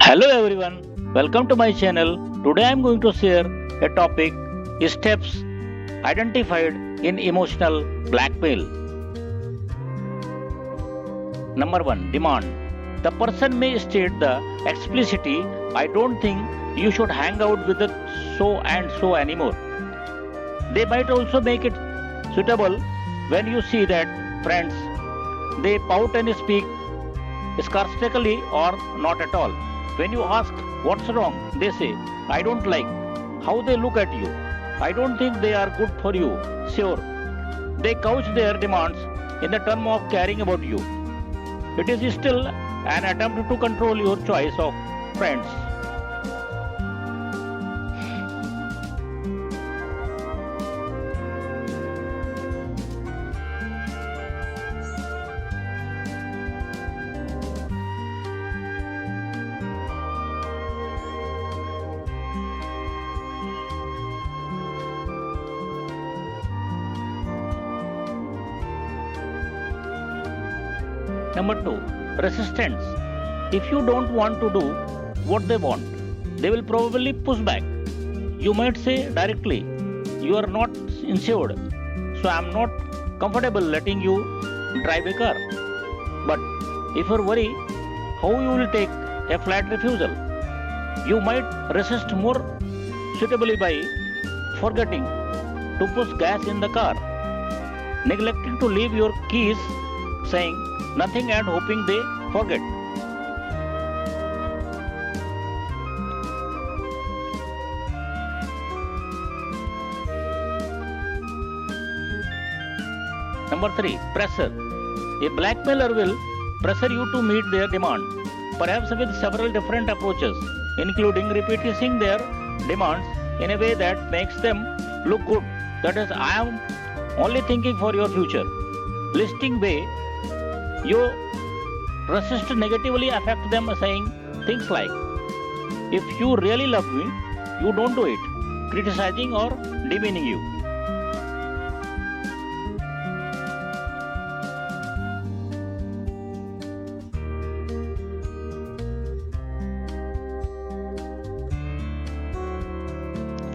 Hello everyone, welcome to my channel. Today I am going to share a topic steps identified in emotional blackmail. Number 1, demand. The person may state the explicitly, I don't think you should hang out with the so and so anymore. They might also make it suitable when you see that friends. They pout and speak sarcastically or not at all. When you ask what's wrong, they say, I don't like how they look at you. I don't think they are good for you. Sure. They couch their demands in the term of caring about you. It is still an attempt to control your choice of friends. Number 2, resistance. If you don't want to do what they want, they will probably push back. You might say directly, you are not insured, so I am not comfortable letting you drive a car. But if you worry how you will take a flat refusal, you might resist more suitably by forgetting to push gas in the car, neglecting to leave your keys, saying nothing and hoping they forget. Number 3, pressure. A blackmailer will pressure you to meet their demand, perhaps with several different approaches, including repeating their demands in a way that makes them look good. That is, I am only thinking for your future. Listing way you resist negatively affect them, saying things like, if you really love me, you don't do it, criticizing or demeaning you.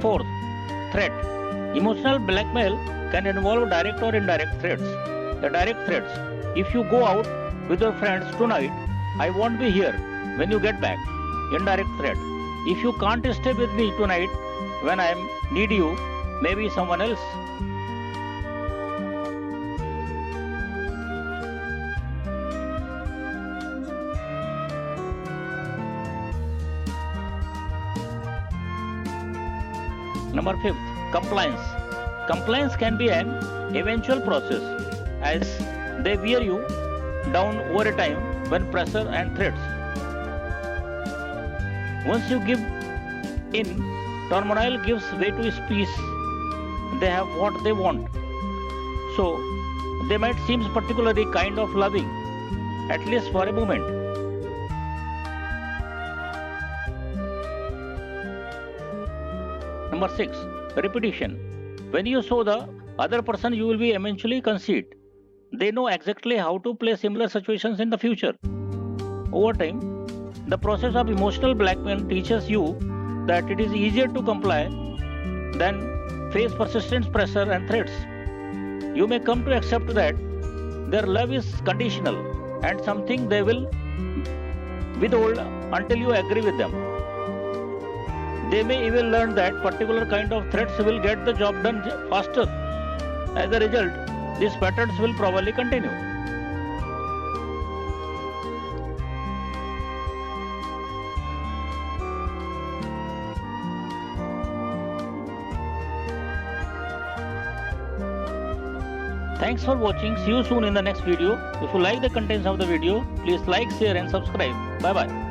Fourth, threat. Emotional blackmail can involve direct or indirect threats. The direct threats: if you go out with your friends tonight, I won't be here when you get back. Indirect threat: if you can't stay with me tonight when I need you, maybe someone else. Number 5, compliance. Compliance can be an eventual process as they wear you down over a time when pressure and threats. Once you give in, turmoil gives way to peace. They have what they want. So they might seem particularly kind of loving, at least for a moment. Number 6, repetition. When you show the other person, you will be eventually concede. They know exactly how to play similar situations in the future. Over time, the process of emotional blackmail teaches you that it is easier to comply than face persistent pressure and threats. You may come to accept that their love is conditional and something they will withhold until you agree with them. They may even learn that particular kind of threats will get the job done faster. As a result, these patterns will probably continue. Thanks for watching. See you soon in the next video. If you like the contents of the video, please like, share and subscribe. Bye bye.